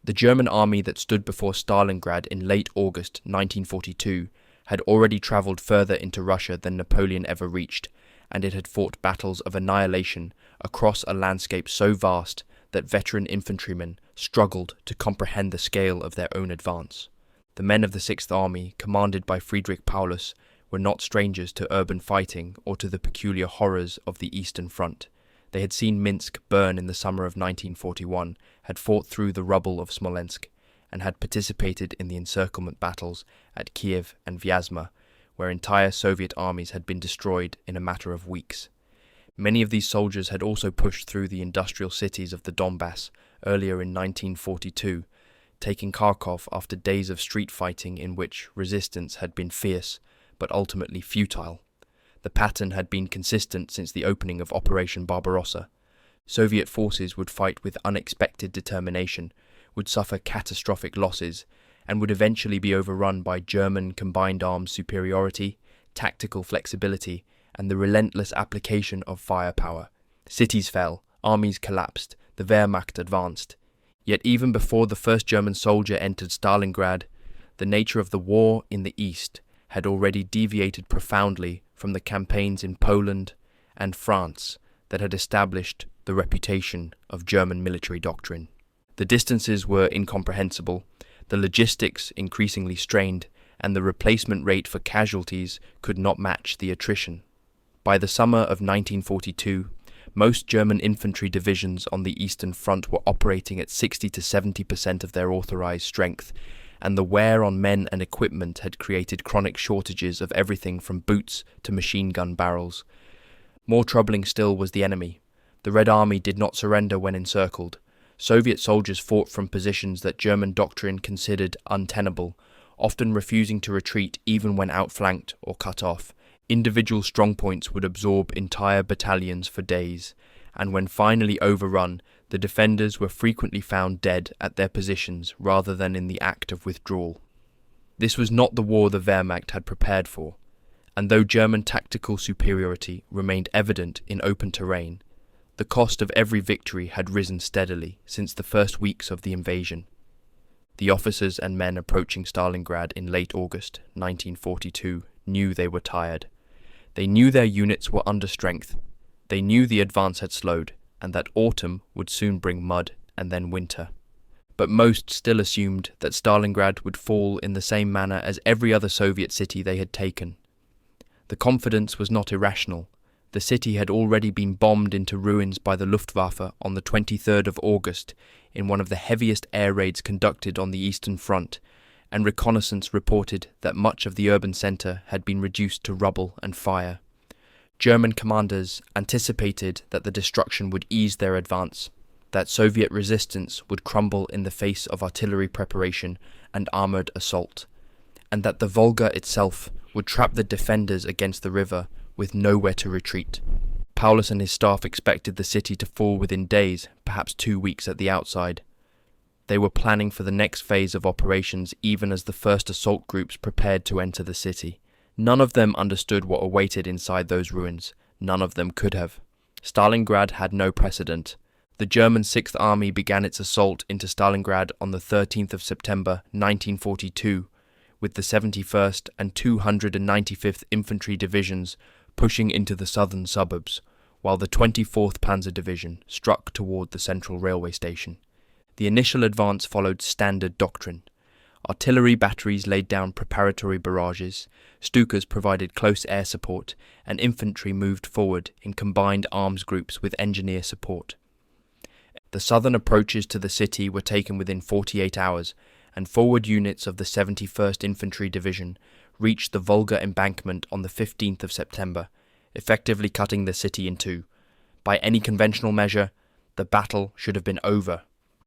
The German army that stood before Stalingrad in late August 1942 had already travelled further into Russia than Napoleon ever reached, and it had fought battles of annihilation across a landscape so vast that veteran infantrymen struggled to comprehend the scale of their own advance. The men of the Sixth Army, commanded by Friedrich Paulus, were not strangers to urban fighting or to the peculiar horrors of the Eastern Front. They had seen Minsk burn in the summer of 1941, had fought through the rubble of Smolensk, and had participated in the encirclement battles at Kiev and Vyazma, where entire Soviet armies had been destroyed in a matter of weeks. Many of these soldiers had also pushed through the industrial cities of the Donbass earlier in 1942, taking Kharkov after days of street fighting in which resistance had been fierce but ultimately futile. The pattern had been consistent since the opening of Operation Barbarossa. Soviet forces would fight with unexpected determination, would suffer catastrophic losses, and would eventually be overrun by German combined arms superiority, tactical flexibility, and the relentless application of firepower. Cities fell, armies collapsed, the Wehrmacht advanced. Yet even before the first German soldier entered Stalingrad, the nature of the war in the East had already deviated profoundly from the campaigns in Poland and France that had established the reputation of German military doctrine. The distances were incomprehensible, the logistics increasingly strained, and the replacement rate for casualties could not match the attrition. By the summer of 1942, most German infantry divisions on the Eastern Front were operating at 60 to 70% of their authorized strength, and the wear on men and equipment had created chronic shortages of everything from boots to machine gun barrels. More troubling still was the enemy. The Red Army did not surrender when encircled. Soviet soldiers fought from positions that German doctrine considered untenable, often refusing to retreat even when outflanked or cut off. Individual strongpoints would absorb entire battalions for days, and when finally overrun, the defenders were frequently found dead at their positions rather than in the act of withdrawal. This was not the war the Wehrmacht had prepared for, and though German tactical superiority remained evident in open terrain, the cost of every victory had risen steadily since the first weeks of the invasion. The officers and men approaching Stalingrad in late August 1942 knew they were tired. They knew their units were under strength. They knew the advance had slowed, and that autumn would soon bring mud and then winter. But most still assumed that Stalingrad would fall in the same manner as every other Soviet city they had taken. The confidence was not irrational. The city had already been bombed into ruins by the Luftwaffe on the 23rd of August in one of the heaviest air raids conducted on the Eastern Front, and reconnaissance reported that much of the urban centre had been reduced to rubble and fire. German commanders anticipated that the destruction would ease their advance, that Soviet resistance would crumble in the face of artillery preparation and armoured assault, and that the Volga itself would trap the defenders against the river with nowhere to retreat. Paulus and his staff expected the city to fall within days, perhaps 2 weeks at the outside. They were planning for the next phase of operations even as the first assault groups prepared to enter the city. None of them understood what awaited inside those ruins. None of them could have. Stalingrad had no precedent. The German Sixth Army began its assault into Stalingrad on the 13th of September 1942, with the 71st and 295th Infantry Divisions pushing into the southern suburbs, while the 24th Panzer Division struck toward the central railway station. The initial advance followed standard doctrine. Artillery batteries laid down preparatory barrages, Stukas provided close air support, and infantry moved forward in combined arms groups with engineer support. The southern approaches to the city were taken within 48 hours, and forward units of the 71st Infantry Division reached the Volga embankment on the 15th of September, effectively cutting the city in two. By any conventional measure, the battle should have been over.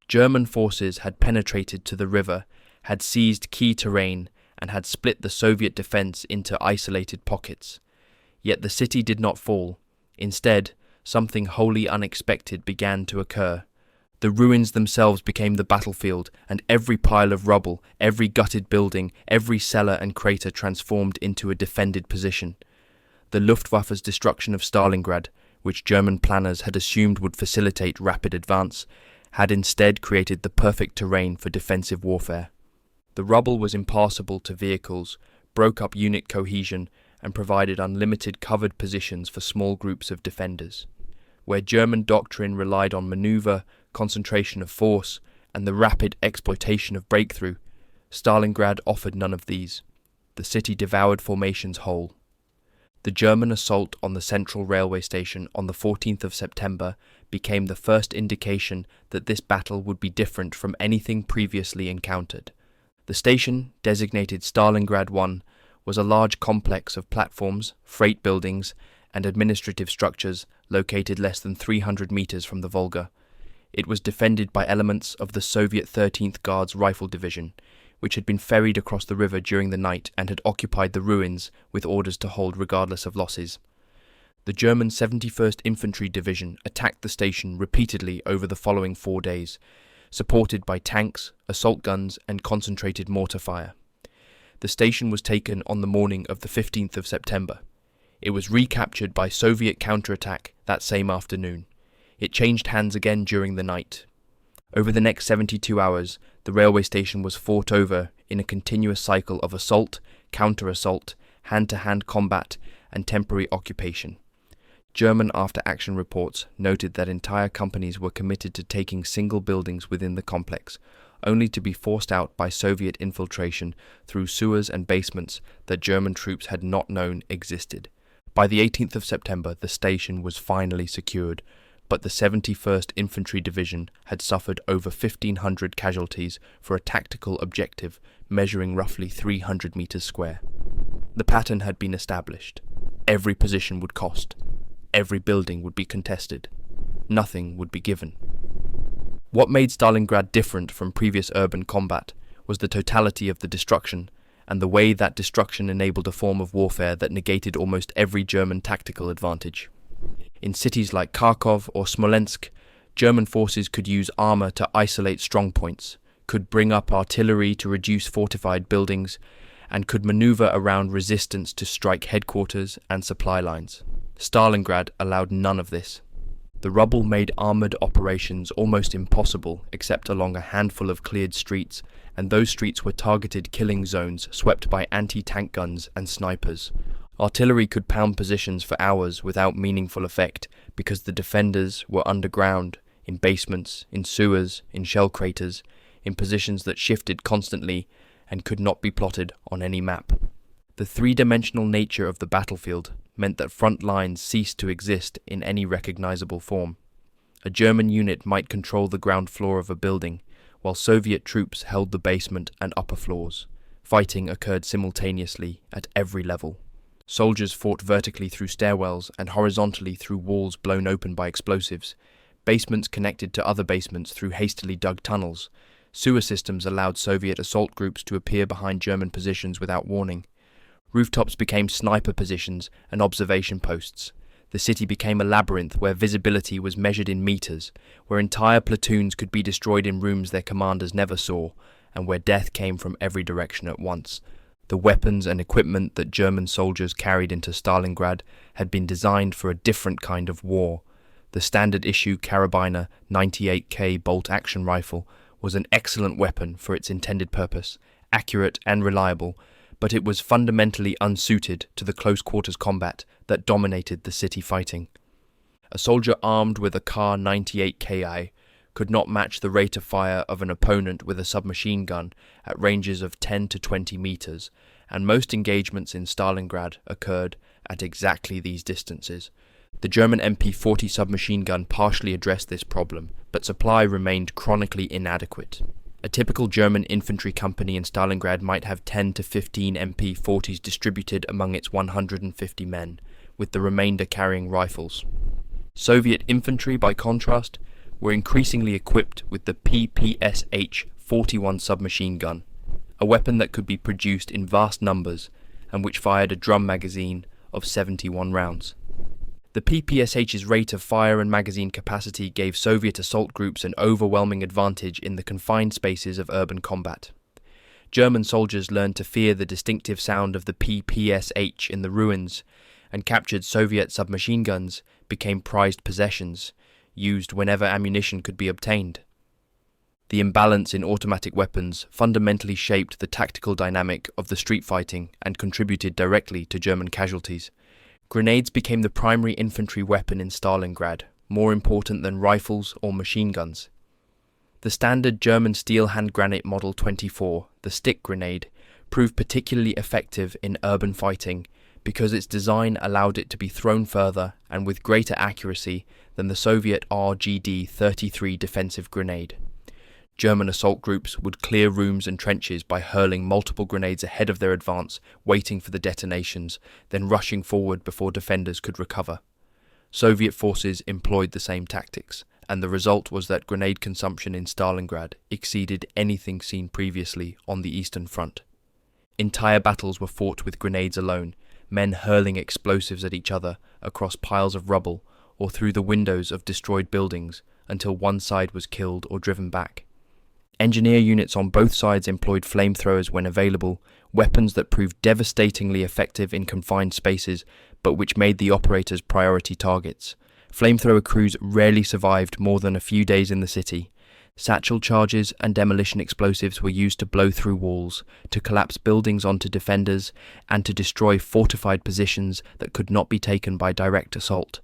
German forces had penetrated to the river, had seized key terrain, and had split the Soviet defense into isolated pockets. Yet the city did not fall. Instead, something wholly unexpected began to occur. The ruins themselves became the battlefield, and every pile of rubble, every gutted building, every cellar and crater transformed into a defended position. The Luftwaffe's destruction of Stalingrad, which German planners had assumed would facilitate rapid advance, had instead created the perfect terrain for defensive warfare. The rubble was impassable to vehicles, broke up unit cohesion, and provided unlimited covered positions for small groups of defenders. Where German doctrine relied on maneuver, concentration of force, and the rapid exploitation of breakthrough, Stalingrad offered none of these. The city devoured formations whole. The German assault on the central railway station on the 14th of September became the first indication that this battle would be different from anything previously encountered. The station, designated Stalingrad I, was a large complex of platforms, freight buildings, and administrative structures located less than 300 meters from the Volga. It was defended by elements of the Soviet 13th Guards Rifle Division, which had been ferried across the river during the night and had occupied the ruins with orders to hold regardless of losses. The German 71st Infantry Division attacked the station repeatedly over the following 4 days, supported by tanks, assault guns, and concentrated mortar fire. The station was taken on the morning of the 15th of September. It was recaptured by Soviet counterattack that same afternoon. It changed hands again during the night. Over the next 72 hours, the railway station was fought over in a continuous cycle of assault, counter-assault, hand-to-hand combat, and temporary occupation. German after-action reports noted that entire companies were committed to taking single buildings within the complex, only to be forced out by Soviet infiltration through sewers and basements that German troops had not known existed. By the 18th of September, the station was finally secured, but the 71st Infantry Division had suffered over 1,500 casualties for a tactical objective measuring roughly 300 meters square. The pattern had been established. Every position would cost. Every building would be contested. Nothing would be given. What made Stalingrad different from previous urban combat was the totality of the destruction and the way that destruction enabled a form of warfare that negated almost every German tactical advantage. In cities like Kharkov or Smolensk, German forces could use armor to isolate strongpoints, could bring up artillery to reduce fortified buildings, and could maneuver around resistance to strike headquarters and supply lines. Stalingrad allowed none of this. The rubble made armoured operations almost impossible except along a handful of cleared streets, and those streets were targeted killing zones swept by anti-tank guns and snipers. Artillery could pound positions for hours without meaningful effect because the defenders were underground, in basements, in sewers, in shell craters, in positions that shifted constantly and could not be plotted on any map. The three-dimensional nature of the battlefield meant that front lines ceased to exist in any recognizable form. A German unit might control the ground floor of a building, while Soviet troops held the basement and upper floors. Fighting occurred simultaneously at every level. Soldiers fought vertically through stairwells and horizontally through walls blown open by explosives. Basements connected to other basements through hastily dug tunnels. Sewer systems allowed Soviet assault groups to appear behind German positions without warning. Rooftops became sniper positions and observation posts. The city became a labyrinth where visibility was measured in meters, where entire platoons could be destroyed in rooms their commanders never saw, and where death came from every direction at once. The weapons and equipment that German soldiers carried into Stalingrad had been designed for a different kind of war. The standard-issue Karabiner 98K bolt-action rifle was an excellent weapon for its intended purpose, accurate and reliable, but it was fundamentally unsuited to the close-quarters combat that dominated the city fighting. A soldier armed with a Kar 98Ki could not match the rate of fire of an opponent with a submachine gun at ranges of 10 to 20 meters, and most engagements in Stalingrad occurred at exactly these distances. The German MP-40 submachine gun partially addressed this problem, but supply remained chronically inadequate. A typical German infantry company in Stalingrad might have 10 to 15 MP-40s distributed among its 150 men, with the remainder carrying rifles. Soviet infantry, by contrast, were increasingly equipped with the PPSH-41 submachine gun, a weapon that could be produced in vast numbers and which fired a drum magazine of 71 rounds. The PPSH's rate of fire and magazine capacity gave Soviet assault groups an overwhelming advantage in the confined spaces of urban combat. German soldiers learned to fear the distinctive sound of the PPSH in the ruins, and captured Soviet submachine guns became prized possessions, used whenever ammunition could be obtained. The imbalance in automatic weapons fundamentally shaped the tactical dynamic of the street fighting and contributed directly to German casualties. Grenades became the primary infantry weapon in Stalingrad, more important than rifles or machine guns. The standard German steel hand grenade Model 24, the stick grenade, proved particularly effective in urban fighting because its design allowed it to be thrown further and with greater accuracy than the Soviet RGD-33 defensive grenade. German assault groups would clear rooms and trenches by hurling multiple grenades ahead of their advance, waiting for the detonations, then rushing forward before defenders could recover. Soviet forces employed the same tactics, and the result was that grenade consumption in Stalingrad exceeded anything seen previously on the Eastern Front. Entire battles were fought with grenades alone, men hurling explosives at each other across piles of rubble or through the windows of destroyed buildings until one side was killed or driven back. Engineer units on both sides employed flamethrowers when available, weapons that proved devastatingly effective in confined spaces, but which made the operators priority targets. Flamethrower crews rarely survived more than a few days in the city. Satchel charges and demolition explosives were used to blow through walls, to collapse buildings onto defenders, and to destroy fortified positions that could not be taken by direct assault.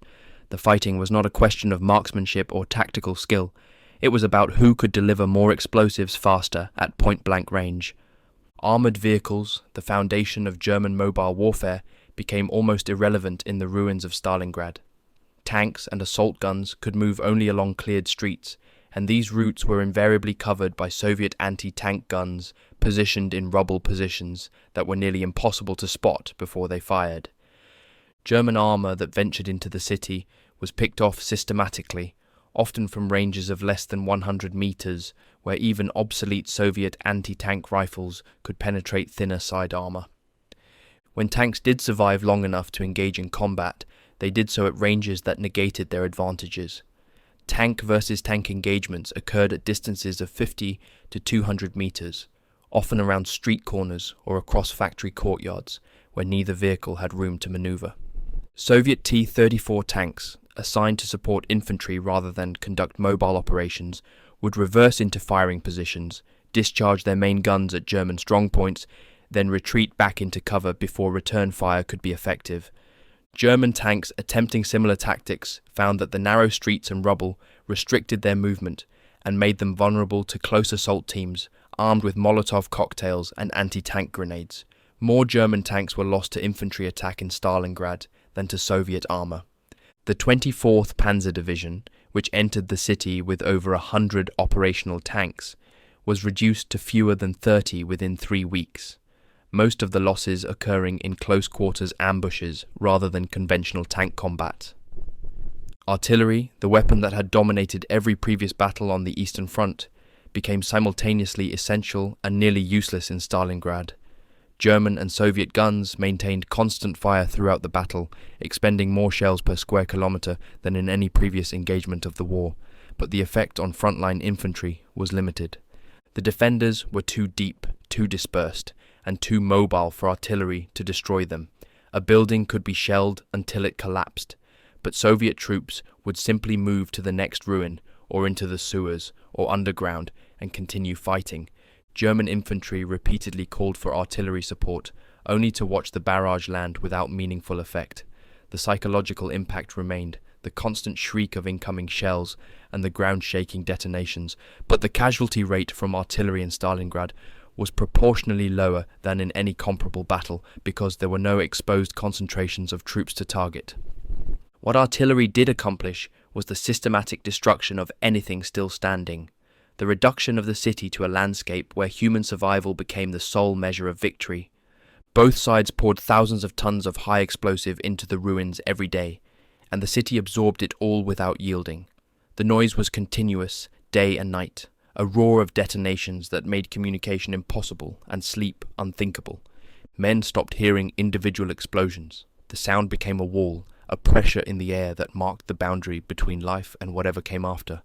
The fighting was not a question of marksmanship or tactical skill. It was about who could deliver more explosives faster at point-blank range. Armoured vehicles, the foundation of German mobile warfare, became almost irrelevant in the ruins of Stalingrad. Tanks and assault guns could move only along cleared streets, and these routes were invariably covered by Soviet anti-tank guns positioned in rubble positions that were nearly impossible to spot before they fired. German armour that ventured into the city was picked off systematically, often from ranges of less than 100 meters, where even obsolete Soviet anti-tank rifles could penetrate thinner side armor. When tanks did survive long enough to engage in combat, they did so at ranges that negated their advantages. Tank versus tank engagements occurred at distances of 50 to 200 meters, often around street corners or across factory courtyards, where neither vehicle had room to maneuver. Soviet T-34 tanks, assigned to support infantry rather than conduct mobile operations, would reverse into firing positions, discharge their main guns at German strongpoints, then retreat back into cover before return fire could be effective. German tanks attempting similar tactics found that the narrow streets and rubble restricted their movement and made them vulnerable to close assault teams armed with Molotov cocktails and anti-tank grenades. More German tanks were lost to infantry attack in Stalingrad than to Soviet armour. The 24th Panzer Division, which entered the city with over 100 operational tanks, was reduced to fewer than 30 within 3 weeks, most of the losses occurring in close-quarters ambushes rather than conventional tank combat. Artillery, the weapon that had dominated every previous battle on the Eastern Front, became simultaneously essential and nearly useless in Stalingrad. German and Soviet guns maintained constant fire throughout the battle, expending more shells per square kilometre than in any previous engagement of the war, but the effect on frontline infantry was limited. The defenders were too deep, too dispersed, and too mobile for artillery to destroy them. A building could be shelled until it collapsed, but Soviet troops would simply move to the next ruin, or into the sewers, or underground, and continue fighting. German infantry repeatedly called for artillery support, only to watch the barrage land without meaningful effect. The psychological impact remained, the constant shriek of incoming shells and the ground-shaking detonations, but the casualty rate from artillery in Stalingrad was proportionally lower than in any comparable battle because there were no exposed concentrations of troops to target. What artillery did accomplish was the systematic destruction of anything still standing, the reduction of the city to a landscape where human survival became the sole measure of victory. Both sides poured thousands of tons of high explosive into the ruins every day, and the city absorbed it all without yielding. The noise was continuous, day and night, a roar of detonations that made communication impossible and sleep unthinkable. Men stopped hearing individual explosions. The sound became a wall, a pressure in the air that marked the boundary between life and whatever came after.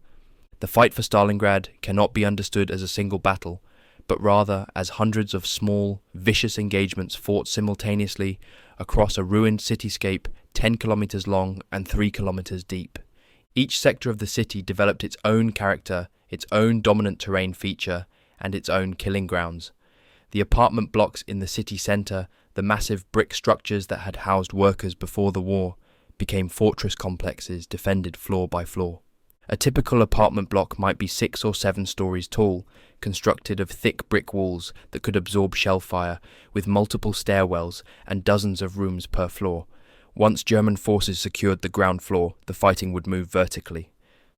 The fight for Stalingrad cannot be understood as a single battle, but rather as hundreds of small, vicious engagements fought simultaneously across a ruined cityscape 10 kilometers long and 3 kilometers deep. Each sector of the city developed its own character, its own dominant terrain feature, and its own killing grounds. The apartment blocks in the city centre, the massive brick structures that had housed workers before the war, became fortress complexes defended floor by floor. A typical apartment block might be 6 or 7 stories tall, constructed of thick brick walls that could absorb shell fire, with multiple stairwells and dozens of rooms per floor. Once German forces secured the ground floor, the fighting would move vertically.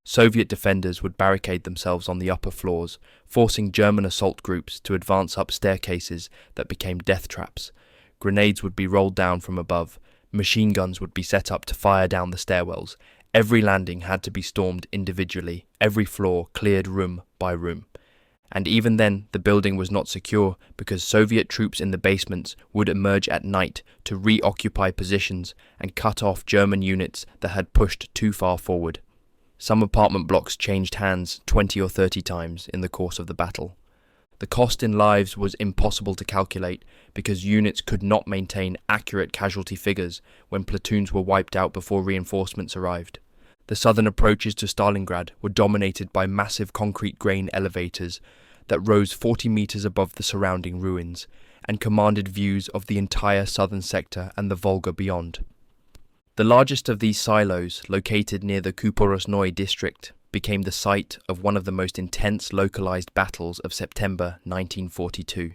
Soviet defenders would barricade themselves on the upper floors, forcing German assault groups to advance up staircases that became death traps. Grenades would be rolled down from above. Machine guns would be set up to fire down the stairwells. Every landing had to be stormed individually, every floor cleared room by room. And even then, the building was not secure because Soviet troops in the basements would emerge at night to reoccupy positions and cut off German units that had pushed too far forward. Some apartment blocks changed hands 20 or 30 times in the course of the battle. The cost in lives was impossible to calculate because units could not maintain accurate casualty figures when platoons were wiped out before reinforcements arrived. The southern approaches to Stalingrad were dominated by massive concrete grain elevators that rose 40 meters above the surrounding ruins and commanded views of the entire southern sector and the Volga beyond. The largest of these silos, located near the Kuporosnoye district, became the site of one of the most intense localized battles of September 1942.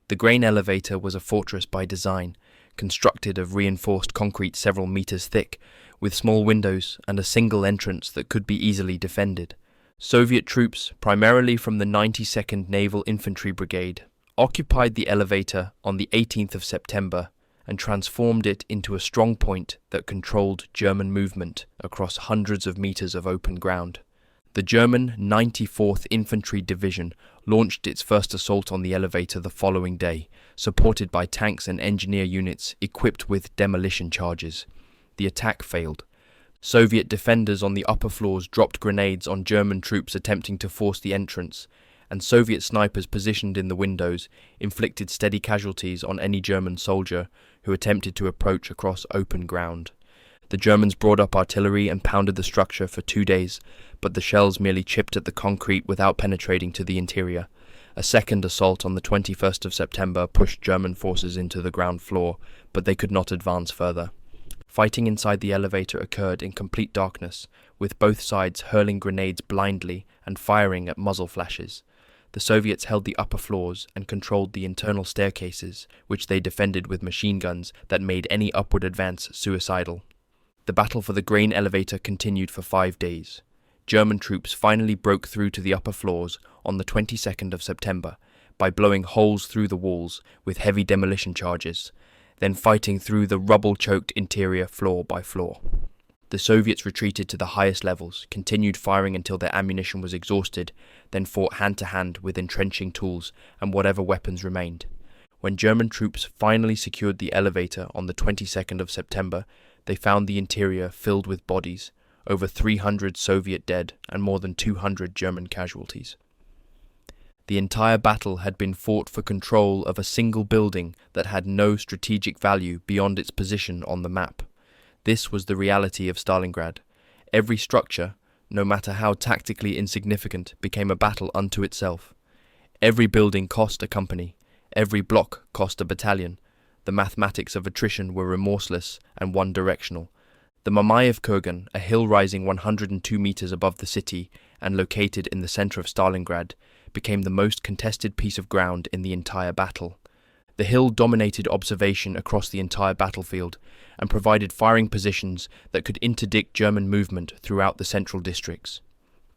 The grain elevator was a fortress by design, constructed of reinforced concrete several meters thick, with small windows and a single entrance that could be easily defended. Soviet troops, primarily from the 92nd Naval Infantry Brigade, occupied the elevator on the 18th of September and transformed it into a strongpoint that controlled German movement across hundreds of meters of open ground. The German 94th Infantry Division launched its first assault on the elevator the following day, supported by tanks and engineer units equipped with demolition charges. The attack failed. Soviet defenders on the upper floors dropped grenades on German troops attempting to force the entrance, and Soviet snipers positioned in the windows inflicted steady casualties on any German soldier who attempted to approach across open ground. The Germans brought up artillery and pounded the structure for 2 days, but the shells merely chipped at the concrete without penetrating to the interior. A second assault on the 21st of September pushed German forces into the ground floor, but they could not advance further. Fighting inside the elevator occurred in complete darkness, with both sides hurling grenades blindly and firing at muzzle flashes. The Soviets held the upper floors and controlled the internal staircases, which they defended with machine guns that made any upward advance suicidal. The battle for the grain elevator continued for 5 days. German troops finally broke through to the upper floors on the 22nd of September by blowing holes through the walls with heavy demolition charges, then fighting through the rubble-choked interior floor by floor. The Soviets retreated to the highest levels, continued firing until their ammunition was exhausted, then fought hand-to-hand with entrenching tools and whatever weapons remained. When German troops finally secured the elevator on the 22nd of September, they found the interior filled with bodies, over 300 Soviet dead and more than 200 German casualties. The entire battle had been fought for control of a single building that had no strategic value beyond its position on the map. This was the reality of Stalingrad. Every structure, no matter how tactically insignificant, became a battle unto itself. Every building cost a company. Every block cost a battalion. The mathematics of attrition were remorseless and one-directional. The Mamayev Kurgan, a hill rising 102 meters above the city and located in the center of Stalingrad, became the most contested piece of ground in the entire battle. The hill dominated observation across the entire battlefield and provided firing positions that could interdict German movement throughout the central districts.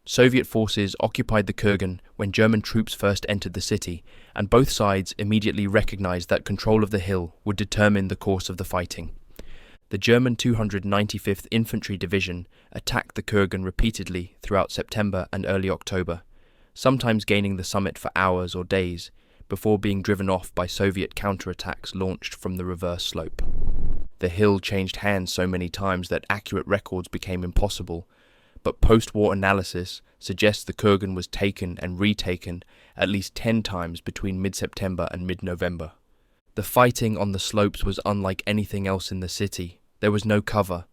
Soviet forces occupied the Kurgan when German troops first entered the city, and both sides immediately recognized that control of the hill would determine the course of the fighting. The German 295th Infantry Division attacked the Kurgan repeatedly throughout September and early October, sometimes gaining the summit for hours or days, before being driven off by Soviet counterattacks launched from the reverse slope. The hill changed hands so many times that accurate records became impossible, but post-war analysis suggests the Kurgan was taken and retaken at least 10 times between mid-September and mid-November. The fighting on the slopes was unlike anything else in the city. There was no cover.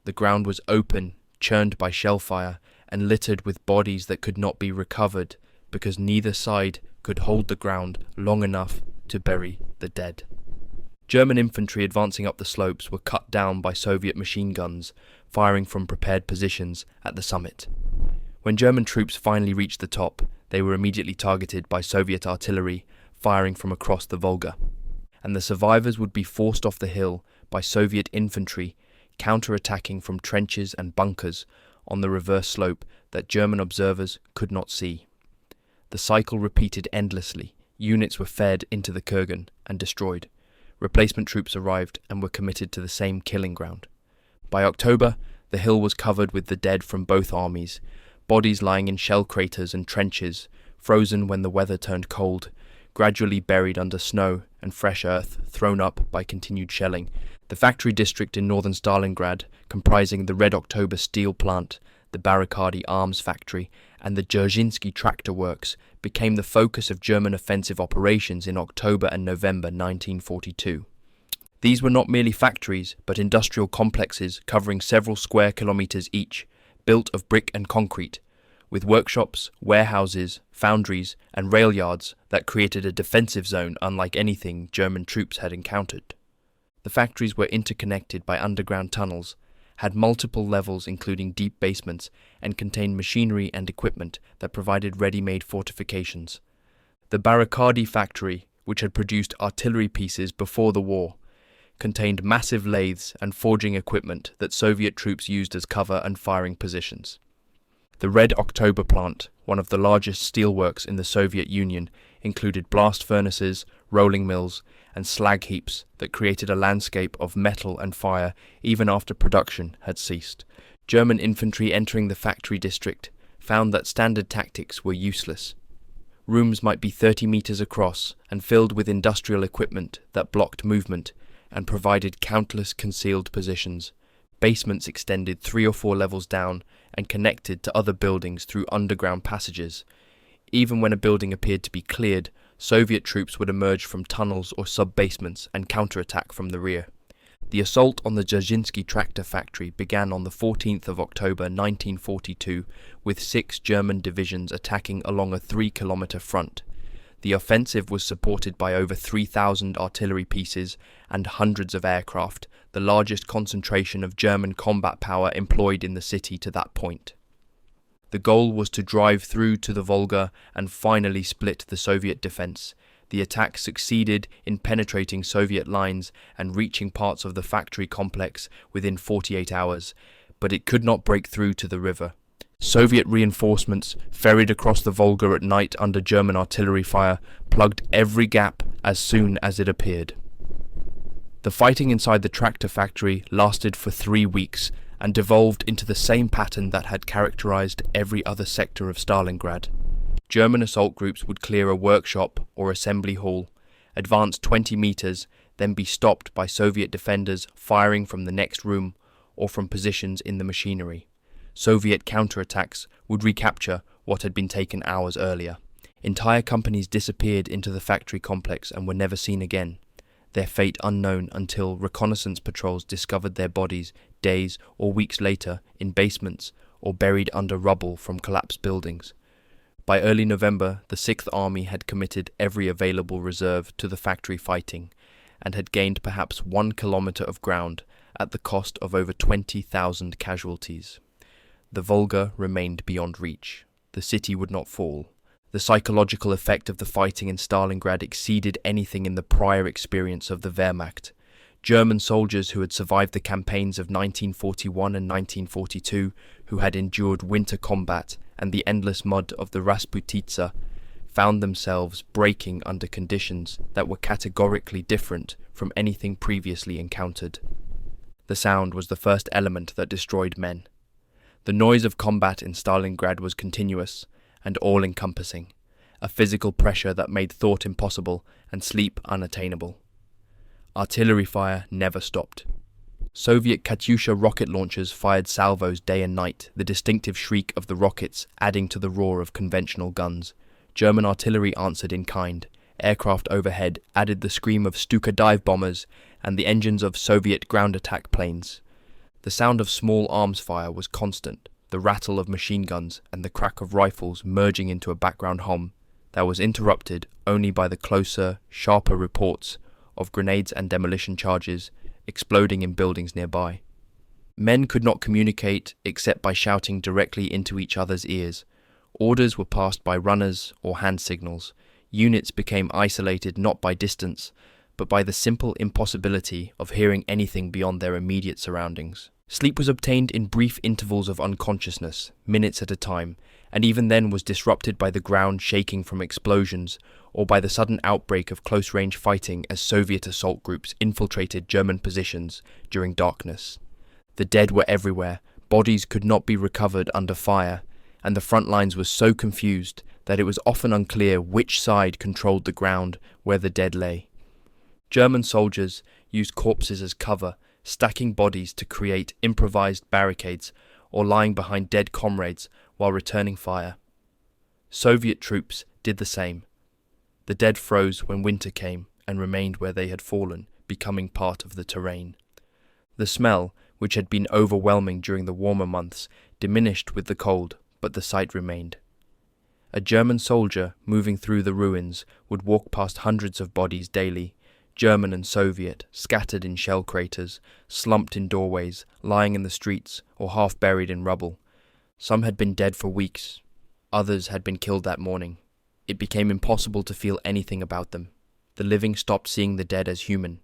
The ground was open, churned by shell fire, and littered with bodies that could not be recovered because neither side could hold the ground long enough to bury the dead. German infantry advancing up the slopes were cut down by Soviet machine guns firing from prepared positions at the summit. When German troops finally reached the top, they were immediately targeted by Soviet artillery firing from across the Volga, and the survivors would be forced off the hill by Soviet infantry counter-attacking from trenches and bunkers on the reverse slope that German observers could not see. The cycle repeated endlessly. Units were fed into the Kurgan and destroyed. Replacement troops arrived and were committed to the same killing ground. By October, the hill was covered with the dead from both armies, bodies lying in shell craters and trenches, frozen when the weather turned cold, gradually buried under snow and fresh earth thrown up by continued shelling. The factory district in northern Stalingrad, comprising the Red October steel plant, the Barricadi arms factory, and the Dzerzhinsky tractor works, became the focus of German offensive operations in October and November 1942. These were not merely factories, but industrial complexes covering several square kilometers each, built of brick and concrete, with workshops, warehouses, foundries, and rail yards that created a defensive zone unlike anything German troops had encountered. The factories were interconnected by underground tunnels, had multiple levels including deep basements, and contained machinery and equipment that provided ready-made fortifications. The Barricadi factory, which had produced artillery pieces before the war, contained massive lathes and forging equipment that Soviet troops used as cover and firing positions. The Red October plant, one of the largest steelworks in the Soviet Union, included blast furnaces, rolling mills, and slag heaps that created a landscape of metal and fire even after production had ceased. German infantry entering the factory district found that standard tactics were useless. Rooms might be 30 meters across and filled with industrial equipment that blocked movement and provided countless concealed positions. Basements extended 3 or 4 levels down and connected to other buildings through underground passages. Even when a building appeared to be cleared, Soviet troops would emerge from tunnels or sub-basements and counterattack from the rear. The assault on the Dzerzhinsky tractor factory began on the 14th of October 1942 with 6 German divisions attacking along a 3-kilometer front. The offensive was supported by over 3,000 artillery pieces and hundreds of aircraft, the largest concentration of German combat power employed in the city to that point. The goal was to drive through to the Volga and finally split the Soviet defense. The attack succeeded in penetrating Soviet lines and reaching parts of the factory complex within 48 hours, but it could not break through to the river. Soviet reinforcements, ferried across the Volga at night under German artillery fire, plugged every gap as soon as it appeared. The fighting inside the tractor factory lasted for 3 weeks and devolved into the same pattern that had characterized every other sector of Stalingrad. German assault groups would clear a workshop or assembly hall, advance 20 meters, then be stopped by Soviet defenders firing from the next room or from positions in the machinery. Soviet counterattacks would recapture what had been taken hours earlier. Entire companies disappeared into the factory complex and were never seen again, their fate unknown until reconnaissance patrols discovered their bodies days or weeks later in basements or buried under rubble from collapsed buildings. By early November, the 6th Army had committed every available reserve to the factory fighting and had gained perhaps 1 kilometer of ground at the cost of over 20,000 casualties. The Volga remained beyond reach. The city would not fall. The psychological effect of the fighting in Stalingrad exceeded anything in the prior experience of the Wehrmacht. German soldiers who had survived the campaigns of 1941 and 1942, who had endured winter combat and the endless mud of the Rasputitsa, found themselves breaking under conditions that were categorically different from anything previously encountered. The sound was the first element that destroyed men. The noise of combat in Stalingrad was continuous and all-encompassing, a physical pressure that made thought impossible and sleep unattainable. Artillery fire never stopped. Soviet Katyusha rocket launchers fired salvos day and night, the distinctive shriek of the rockets adding to the roar of conventional guns. German artillery answered in kind. Aircraft overhead added the scream of Stuka dive bombers and the engines of Soviet ground attack planes. The sound of small arms fire was constant, the rattle of machine guns and the crack of rifles merging into a background hum that was interrupted only by the closer, sharper reports of grenades and demolition charges exploding in buildings nearby. Men could not communicate except by shouting directly into each other's ears. Orders were passed by runners or hand signals. Units became isolated not by distance, but by the simple impossibility of hearing anything beyond their immediate surroundings. Sleep was obtained in brief intervals of unconsciousness, minutes at a time, and even then was disrupted by the ground shaking from explosions or by the sudden outbreak of close-range fighting as Soviet assault groups infiltrated German positions during darkness. The dead were everywhere, bodies could not be recovered under fire, and the front lines were so confused that it was often unclear which side controlled the ground where the dead lay. German soldiers used corpses as cover, stacking bodies to create improvised barricades or lying behind dead comrades while returning fire. Soviet troops did the same. The dead froze when winter came and remained where they had fallen, becoming part of the terrain. The smell, which had been overwhelming during the warmer months, diminished with the cold, but the sight remained. A German soldier moving through the ruins would walk past hundreds of bodies daily, German and Soviet, scattered in shell craters, slumped in doorways, lying in the streets, or half buried in rubble. Some had been dead for weeks. Others had been killed that morning. It became impossible to feel anything about them. The living stopped seeing the dead as human.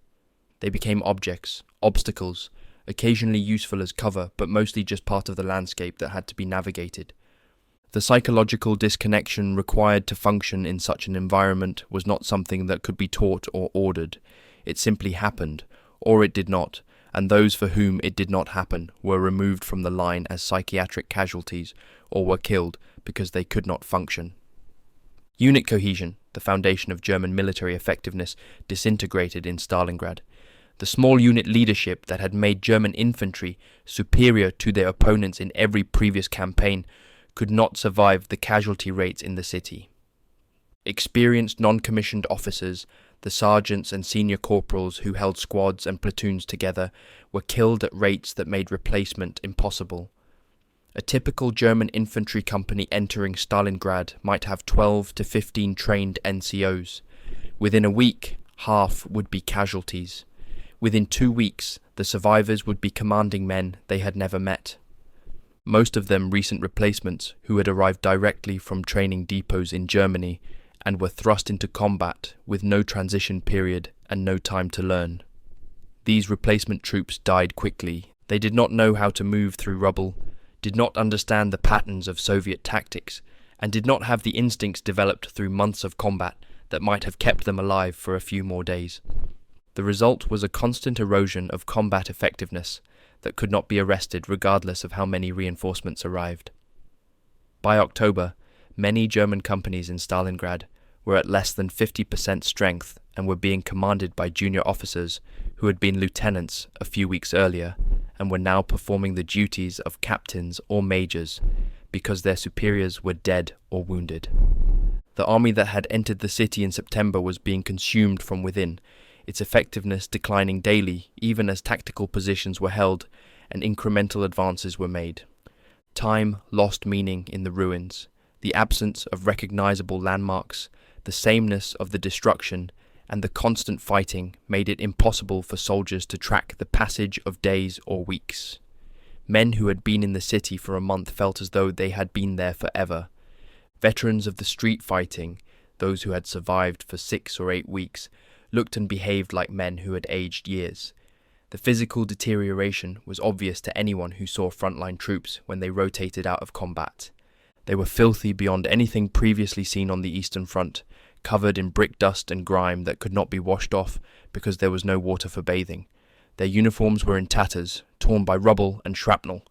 They became objects, obstacles, occasionally useful as cover, but mostly just part of the landscape that had to be navigated. The psychological disconnection required to function in such an environment was not something that could be taught or ordered. It simply happened, or it did not, and those for whom it did not happen were removed from the line as psychiatric casualties or were killed because they could not function. Unit cohesion, the foundation of German military effectiveness, disintegrated in Stalingrad. The small unit leadership that had made German infantry superior to their opponents in every previous campaign could not survive the casualty rates in the city. Experienced non-commissioned officers, the sergeants and senior corporals who held squads and platoons together, were killed at rates that made replacement impossible. A typical German infantry company entering Stalingrad might have 12 to 15 trained NCOs. Within a week, half would be casualties. Within 2 weeks, the survivors would be commanding men they had never met. Most of them recent replacements who had arrived directly from training depots in Germany and were thrust into combat with no transition period and no time to learn. These replacement troops died quickly. They did not know how to move through rubble, did not understand the patterns of Soviet tactics, and did not have the instincts developed through months of combat that might have kept them alive for a few more days. The result was a constant erosion of combat effectiveness that could not be arrested regardless of how many reinforcements arrived. By October, many German companies in Stalingrad were at less than 50% strength and were being commanded by junior officers who had been lieutenants a few weeks earlier and were now performing the duties of captains or majors because their superiors were dead or wounded. The army that had entered the city in September was being consumed from within, its effectiveness declining daily even as tactical positions were held and incremental advances were made. Time lost meaning in the ruins. The absence of recognizable landmarks, the sameness of the destruction, and the constant fighting made it impossible for soldiers to track the passage of days or weeks. Men who had been in the city for a month felt as though they had been there forever. Veterans of the street fighting, those who had survived for 6 or 8 weeks, looked and behaved like men who had aged years. The physical deterioration was obvious to anyone who saw frontline troops when they rotated out of combat. They were filthy beyond anything previously seen on the Eastern Front, covered in brick dust and grime that could not be washed off because there was no water for bathing. Their uniforms were in tatters, torn by rubble and shrapnel.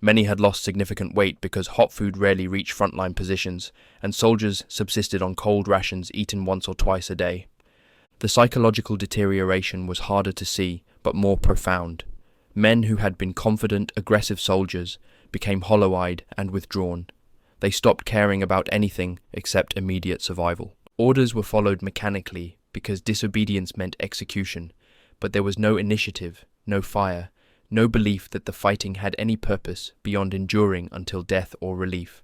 Many had lost significant weight because hot food rarely reached frontline positions, and soldiers subsisted on cold rations eaten once or twice a day. The psychological deterioration was harder to see, but more profound. Men who had been confident, aggressive soldiers became hollow-eyed and withdrawn. They stopped caring about anything except immediate survival. Orders were followed mechanically because disobedience meant execution, but there was no initiative, no fire, no belief that the fighting had any purpose beyond enduring until death or relief.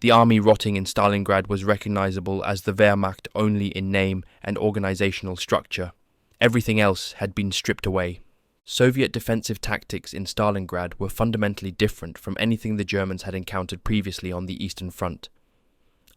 The army rotting in Stalingrad was recognizable as the Wehrmacht only in name and organizational structure. Everything else had been stripped away. Soviet defensive tactics in Stalingrad were fundamentally different from anything the Germans had encountered previously on the Eastern Front.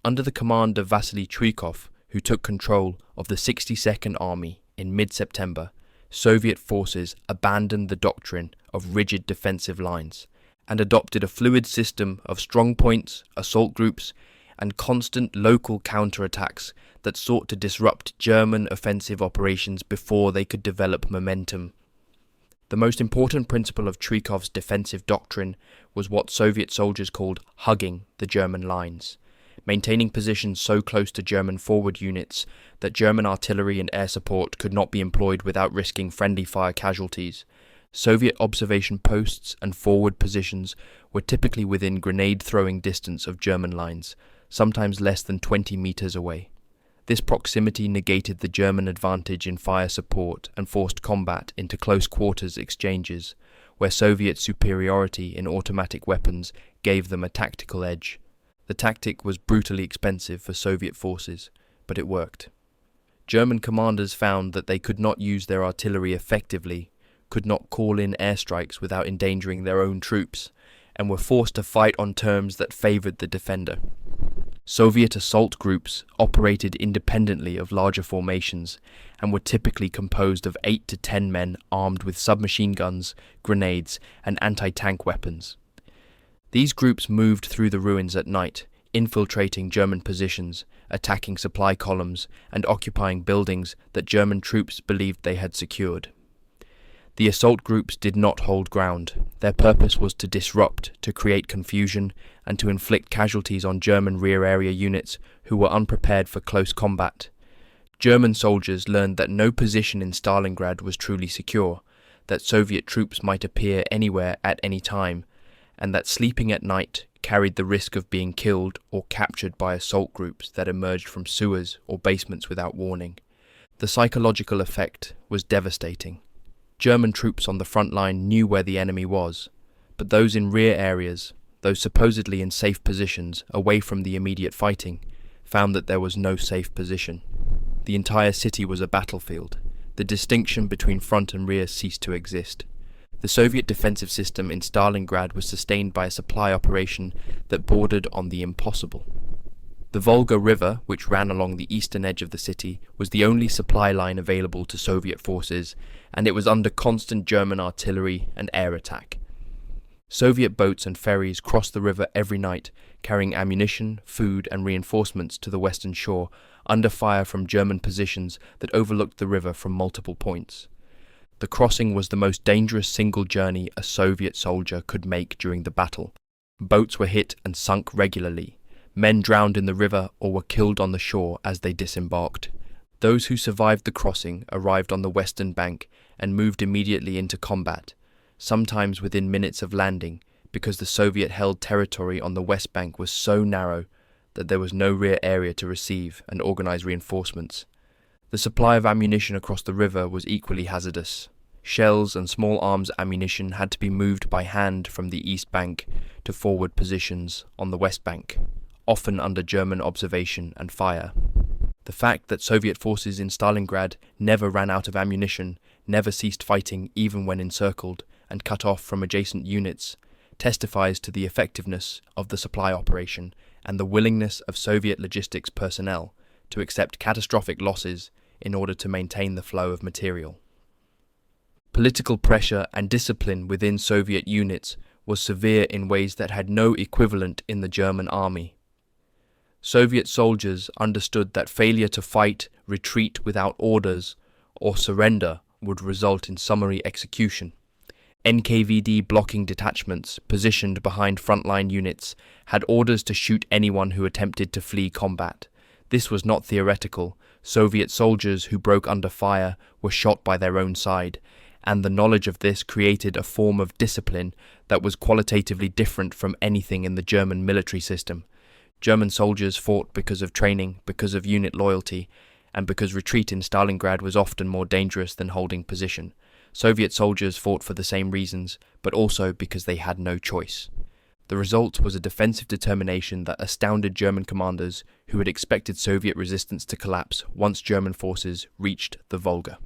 Under the command of Vasily Chuikov, who took control of the 62nd Army in mid-September, Soviet forces abandoned the doctrine of rigid defensive lines and adopted a fluid system of strongpoints, assault groups, and constant local counterattacks that sought to disrupt German offensive operations before they could develop momentum. The most important principle of Chuikov's defensive doctrine was what Soviet soldiers called hugging the German lines, maintaining positions so close to German forward units that German artillery and air support could not be employed without risking friendly fire casualties. Soviet observation posts and forward positions were typically within grenade-throwing distance of German lines, sometimes less than 20 meters away. This proximity negated the German advantage in fire support and forced combat into close quarters exchanges, where Soviet superiority in automatic weapons gave them a tactical edge. The tactic was brutally expensive for Soviet forces, but it worked. German commanders found that they could not use their artillery effectively, could not call in airstrikes without endangering their own troops, and were forced to fight on terms that favored the defender. Soviet assault groups operated independently of larger formations and were typically composed of 8 to 10 men armed with submachine guns, grenades, and anti-tank weapons. These groups moved through the ruins at night, infiltrating German positions, attacking supply columns, and occupying buildings that German troops believed they had secured. The assault groups did not hold ground. Their purpose was to disrupt, to create confusion, and to inflict casualties on German rear area units who were unprepared for close combat. German soldiers learned that no position in Stalingrad was truly secure, that Soviet troops might appear anywhere at any time, and that sleeping at night carried the risk of being killed or captured by assault groups that emerged from sewers or basements without warning. The psychological effect was devastating. German troops on the front line knew where the enemy was, but those in rear areas, those supposedly in safe positions away from the immediate fighting, found that there was no safe position. The entire city was a battlefield. The distinction between front and rear ceased to exist. The Soviet defensive system in Stalingrad was sustained by a supply operation that bordered on the impossible. The Volga River, which ran along the eastern edge of the city, was the only supply line available to Soviet forces, and it was under constant German artillery and air attack. Soviet boats and ferries crossed the river every night, carrying ammunition, food, and reinforcements to the western shore, under fire from German positions that overlooked the river from multiple points. The crossing was the most dangerous single journey a Soviet soldier could make during the battle. Boats were hit and sunk regularly. Men drowned in the river or were killed on the shore as they disembarked. Those who survived the crossing arrived on the western bank and moved immediately into combat, sometimes within minutes of landing, because the Soviet-held territory on the west bank was so narrow that there was no rear area to receive and organize reinforcements. The supply of ammunition across the river was equally hazardous. Shells and small arms ammunition had to be moved by hand from the east bank to forward positions on the west bank, often under German observation and fire. The fact that Soviet forces in Stalingrad never ran out of ammunition, never ceased fighting even when encircled and cut off from adjacent units, testifies to the effectiveness of the supply operation and the willingness of Soviet logistics personnel to accept catastrophic losses in order to maintain the flow of material. Political pressure and discipline within Soviet units was severe in ways that had no equivalent in the German army. Soviet soldiers understood that failure to fight, retreat without orders, or surrender would result in summary execution. NKVD blocking detachments positioned behind frontline units had orders to shoot anyone who attempted to flee combat. This was not theoretical. Soviet soldiers who broke under fire were shot by their own side, and the knowledge of this created a form of discipline that was qualitatively different from anything in the German military system. German soldiers fought because of training, because of unit loyalty, and because retreat in Stalingrad was often more dangerous than holding position. Soviet soldiers fought for the same reasons, but also because they had no choice. The result was a defensive determination that astounded German commanders who had expected Soviet resistance to collapse once German forces reached the Volga.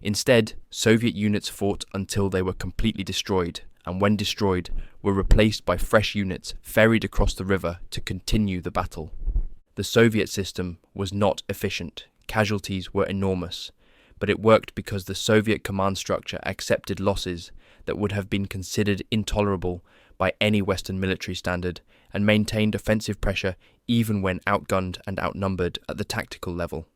Instead, Soviet units fought until they were completely destroyed, and when destroyed, were replaced by fresh units ferried across the river to continue the battle. The Soviet system was not efficient, casualties were enormous, but it worked because the Soviet command structure accepted losses that would have been considered intolerable by any Western military standard and maintained offensive pressure even when outgunned and outnumbered at the tactical level.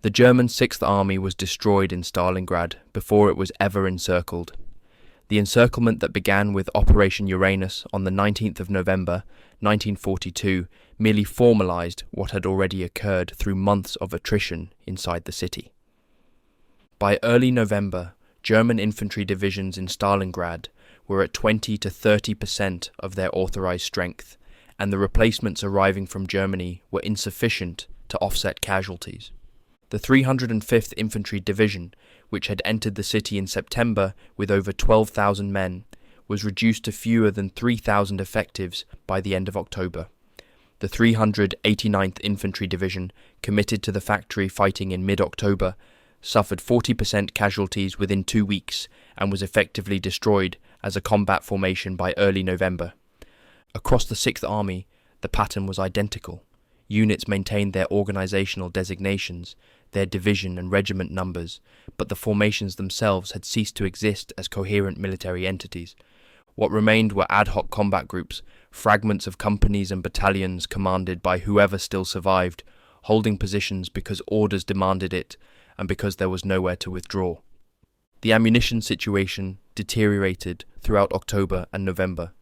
The German Sixth Army was destroyed in Stalingrad before it was ever encircled. The encirclement that began with Operation Uranus on the 19th of November 1942 merely formalized what had already occurred through months of attrition inside the city. By early November, German infantry divisions in Stalingrad were at 20 to 30% of their authorized strength, and the replacements arriving from Germany were insufficient to offset casualties. The 305th Infantry Division, which had entered the city in September with over 12,000 men, was reduced to fewer than 3,000 effectives by the end of October. The 389th Infantry Division, committed to the factory fighting in mid-October, suffered 40% casualties within 2 weeks and was effectively destroyed as a combat formation by early November. Across the Sixth Army, the pattern was identical. Units maintained their organizational designations, their division and regiment numbers, but the formations themselves had ceased to exist as coherent military entities. What remained were ad hoc combat groups, fragments of companies and battalions commanded by whoever still survived, holding positions because orders demanded it and because there was nowhere to withdraw. The ammunition situation deteriorated throughout October and November,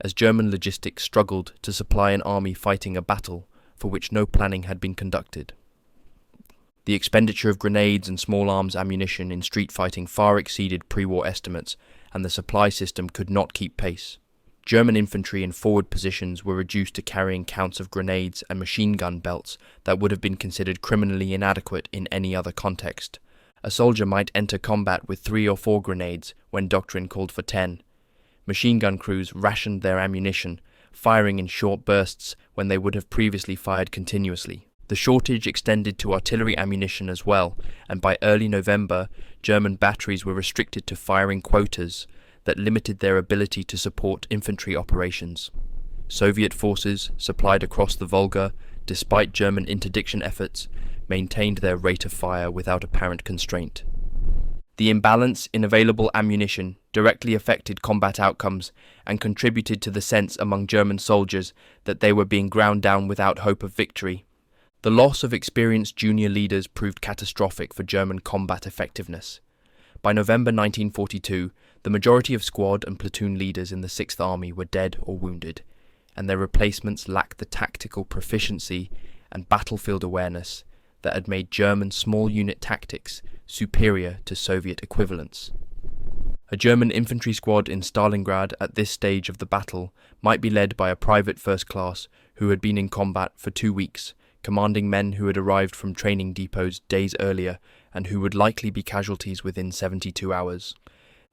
as German logistics struggled to supply an army fighting a battle for which no planning had been conducted. The expenditure of grenades and small arms ammunition in street fighting far exceeded pre-war estimates, and the supply system could not keep pace. German infantry in forward positions were reduced to carrying counts of grenades and machine gun belts that would have been considered criminally inadequate in any other context. A soldier might enter combat with 3 or 4 grenades when doctrine called for 10. Machine gun crews rationed their ammunition, firing in short bursts when they would have previously fired continuously. The shortage extended to artillery ammunition as well, and by early November, German batteries were restricted to firing quotas that limited their ability to support infantry operations. Soviet forces, supplied across the Volga, despite German interdiction efforts, maintained their rate of fire without apparent constraint. The imbalance in available ammunition directly affected combat outcomes and contributed to the sense among German soldiers that they were being ground down without hope of victory. The loss of experienced junior leaders proved catastrophic for German combat effectiveness. By November 1942, the majority of squad and platoon leaders in the Sixth Army were dead or wounded, and their replacements lacked the tactical proficiency and battlefield awareness that had made German small unit tactics superior to Soviet equivalents. A German infantry squad in Stalingrad at this stage of the battle might be led by a private first class who had been in combat for 2 weeks, commanding men who had arrived from training depots days earlier and who would likely be casualties within 72 hours.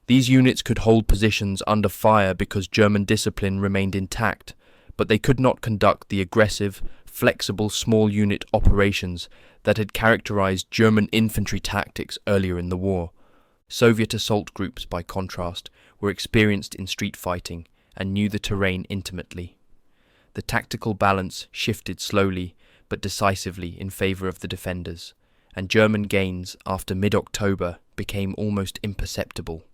These units could hold positions under fire because German discipline remained intact, but they could not conduct the aggressive, flexible small unit operations that had characterized German infantry tactics earlier in the war. Soviet assault groups, by contrast, were experienced in street fighting and knew the terrain intimately. The tactical balance shifted slowly but decisively in favor of the defenders, and German gains after mid-October became almost imperceptible.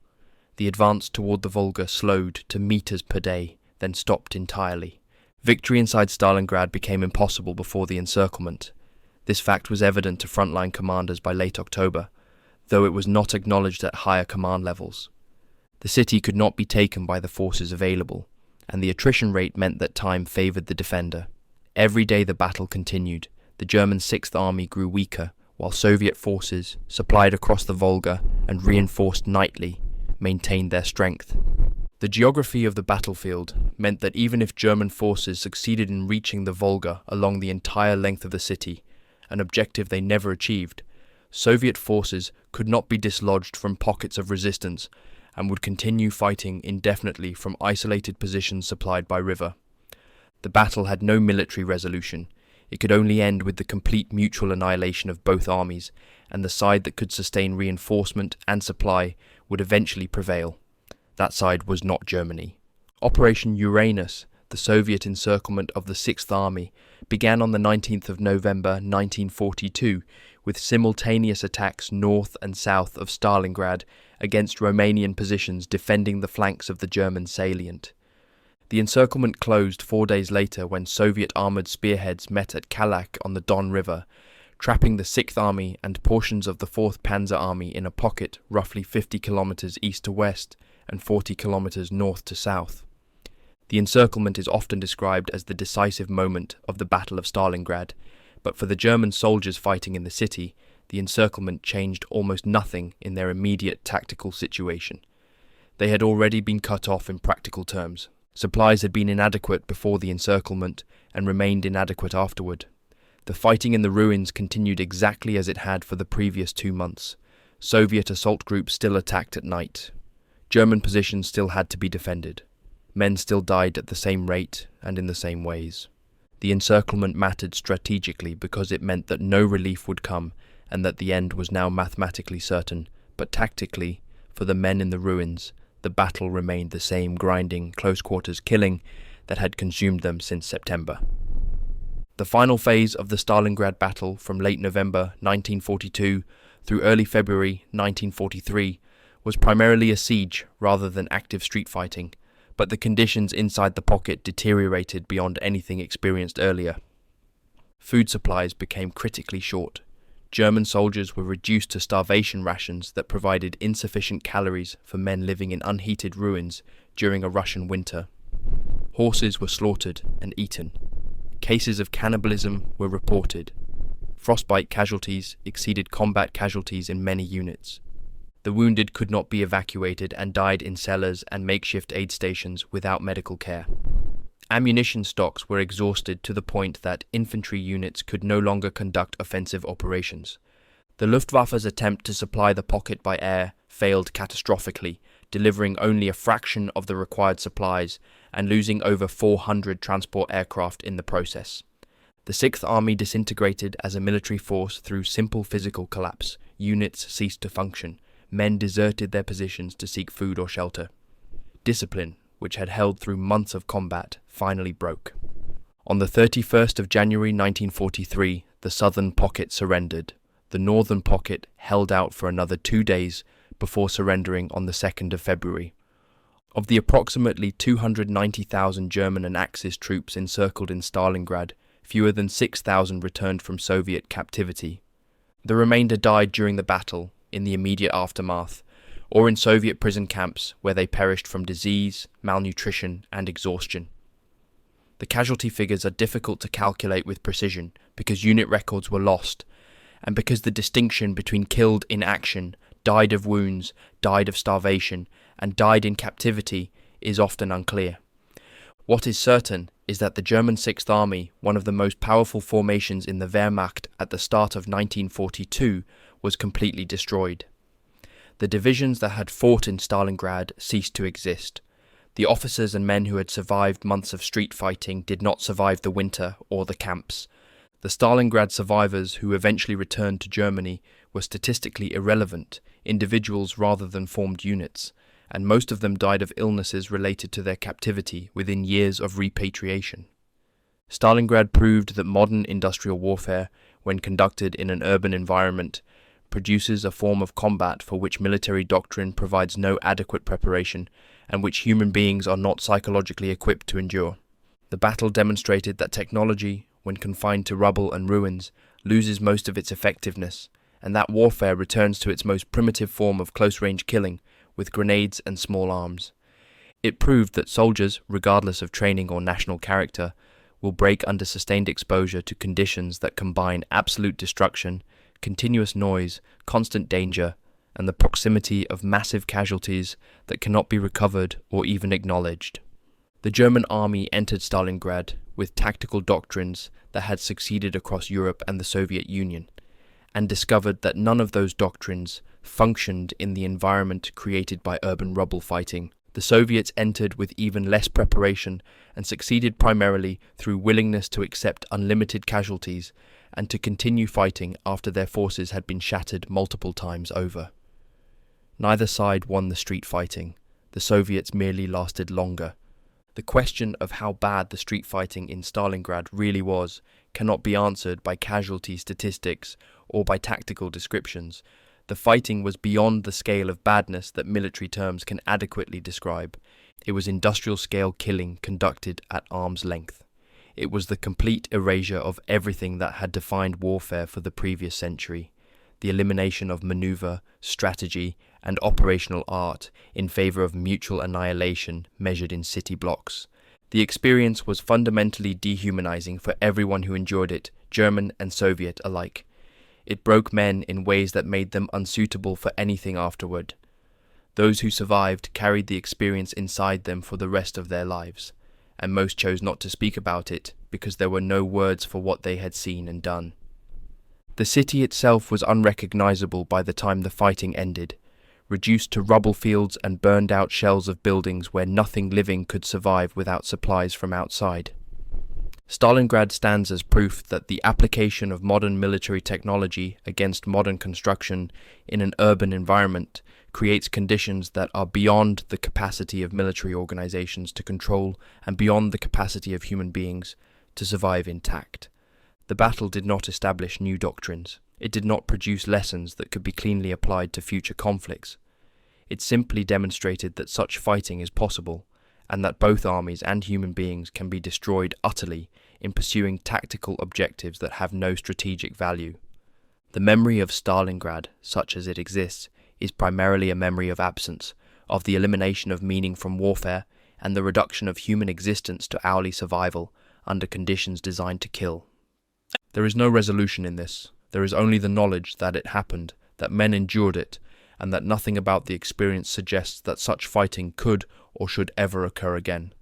The advance toward the Volga slowed to meters per day, then stopped entirely. Victory inside Stalingrad became impossible before the encirclement. This fact was evident to frontline commanders by late October, though it was not acknowledged at higher command levels. The city could not be taken by the forces available, and the attrition rate meant that time favored the defender. Every day the battle continued, the German Sixth Army grew weaker, while Soviet forces, supplied across the Volga and reinforced nightly, maintained their strength. The geography of the battlefield meant that even if German forces succeeded in reaching the Volga along the entire length of the city, an objective they never achieved, Soviet forces could not be dislodged from pockets of resistance and would continue fighting indefinitely from isolated positions supplied by river. The battle had no military resolution. It could only end with the complete mutual annihilation of both armies, and the side that could sustain reinforcement and supply would eventually prevail. That side was not Germany. Operation Uranus, the Soviet encirclement of the Sixth Army, began on the 19th of November 1942 with simultaneous attacks north and south of Stalingrad against Romanian positions defending the flanks of the German salient. The encirclement closed 4 days later when Soviet armoured spearheads met at Kalach on the Don River, trapping the 6th Army and portions of the 4th Panzer Army in a pocket roughly 50 kilometres east to west and 40 kilometres north to south. The encirclement is often described as the decisive moment of the Battle of Stalingrad, but for the German soldiers fighting in the city, the encirclement changed almost nothing in their immediate tactical situation. They had already been cut off in practical terms. Supplies had been inadequate before the encirclement and remained inadequate afterward. The fighting in the ruins continued exactly as it had for the previous 2 months. Soviet assault groups still attacked at night. German positions still had to be defended. Men still died at the same rate and in the same ways. The encirclement mattered strategically because it meant that no relief would come and that the end was now mathematically certain, but tactically, for the men in the ruins, the battle remained the same grinding, close-quarters killing that had consumed them since September. The final phase of the Stalingrad battle from late November 1942 through early February 1943 was primarily a siege rather than active street fighting, but the conditions inside the pocket deteriorated beyond anything experienced earlier. Food supplies became critically short. German soldiers were reduced to starvation rations that provided insufficient calories for men living in unheated ruins during a Russian winter. Horses were slaughtered and eaten. Cases of cannibalism were reported. Frostbite casualties exceeded combat casualties in many units. The wounded could not be evacuated and died in cellars and makeshift aid stations without medical care. Ammunition stocks were exhausted to the point that infantry units could no longer conduct offensive operations. The Luftwaffe's attempt to supply the pocket by air failed catastrophically, delivering only a fraction of the required supplies and losing over 400 transport aircraft in the process. The 6th Army disintegrated as a military force through simple physical collapse. Units ceased to function. Men deserted their positions to seek food or shelter. Discipline, which had held through months of combat, finally broke. On the 31st of January 1943, the southern pocket surrendered. The northern pocket held out for another 2 days before surrendering on the 2nd of February. Of the approximately 290,000 German and Axis troops encircled in Stalingrad, fewer than 6,000 returned from Soviet captivity. The remainder died during the battle, in the immediate aftermath, or in Soviet prison camps where they perished from disease, malnutrition, and exhaustion. The casualty figures are difficult to calculate with precision because unit records were lost, and because the distinction between killed in action, died of wounds, died of starvation, and died in captivity is often unclear. What is certain is that the German 6th Army, one of the most powerful formations in the Wehrmacht at the start of 1942, was completely destroyed. The divisions that had fought in Stalingrad ceased to exist. The officers and men who had survived months of street fighting did not survive the winter or the camps. The Stalingrad survivors who eventually returned to Germany were statistically irrelevant, individuals rather than formed units, and most of them died of illnesses related to their captivity within years of repatriation. Stalingrad proved that modern industrial warfare, when conducted in an urban environment, produces a form of combat for which military doctrine provides no adequate preparation and which human beings are not psychologically equipped to endure. The battle demonstrated that technology, when confined to rubble and ruins, loses most of its effectiveness, and that warfare returns to its most primitive form of close-range killing, with grenades and small arms. It proved that soldiers, regardless of training or national character, will break under sustained exposure to conditions that combine absolute destruction, continuous noise, constant danger, and the proximity of massive casualties that cannot be recovered or even acknowledged. The German army entered Stalingrad with tactical doctrines that had succeeded across Europe and the Soviet Union. and discovered that none of those doctrines functioned in the environment created by urban rubble fighting. The Soviets entered with even less preparation and succeeded primarily through willingness to accept unlimited casualties and to continue fighting after their forces had been shattered multiple times over. Neither side won the street fighting. The Soviets merely lasted longer. The question of how bad the street fighting in Stalingrad really was cannot be answered by casualty statistics or by tactical descriptions. The fighting was beyond the scale of badness that military terms can adequately describe. It was industrial-scale killing conducted at arm's length. It was the complete erasure of everything that had defined warfare for the previous century, the elimination of maneuver, strategy, and operational art in favor of mutual annihilation measured in city blocks. The experience was fundamentally dehumanizing for everyone who endured it, German and Soviet alike. It broke men in ways that made them unsuitable for anything afterward. Those who survived carried the experience inside them for the rest of their lives, and most chose not to speak about it because there were no words for what they had seen and done. The city itself was unrecognizable by the time the fighting ended, reduced to rubble fields and burned-out shells of buildings where nothing living could survive without supplies from outside. Stalingrad stands as proof that the application of modern military technology against modern construction in an urban environment creates conditions that are beyond the capacity of military organizations to control and beyond the capacity of human beings to survive intact. The battle did not establish new doctrines. It did not produce lessons that could be cleanly applied to future conflicts. It simply demonstrated that such fighting is possible, and that both armies and human beings can be destroyed utterly in pursuing tactical objectives that have no strategic value. The memory of Stalingrad, such as it exists, is primarily a memory of absence, of the elimination of meaning from warfare, and the reduction of human existence to hourly survival under conditions designed to kill. There is no resolution in this. There is only the knowledge that it happened, that men endured it, and that nothing about the experience suggests that such fighting could or should ever occur again.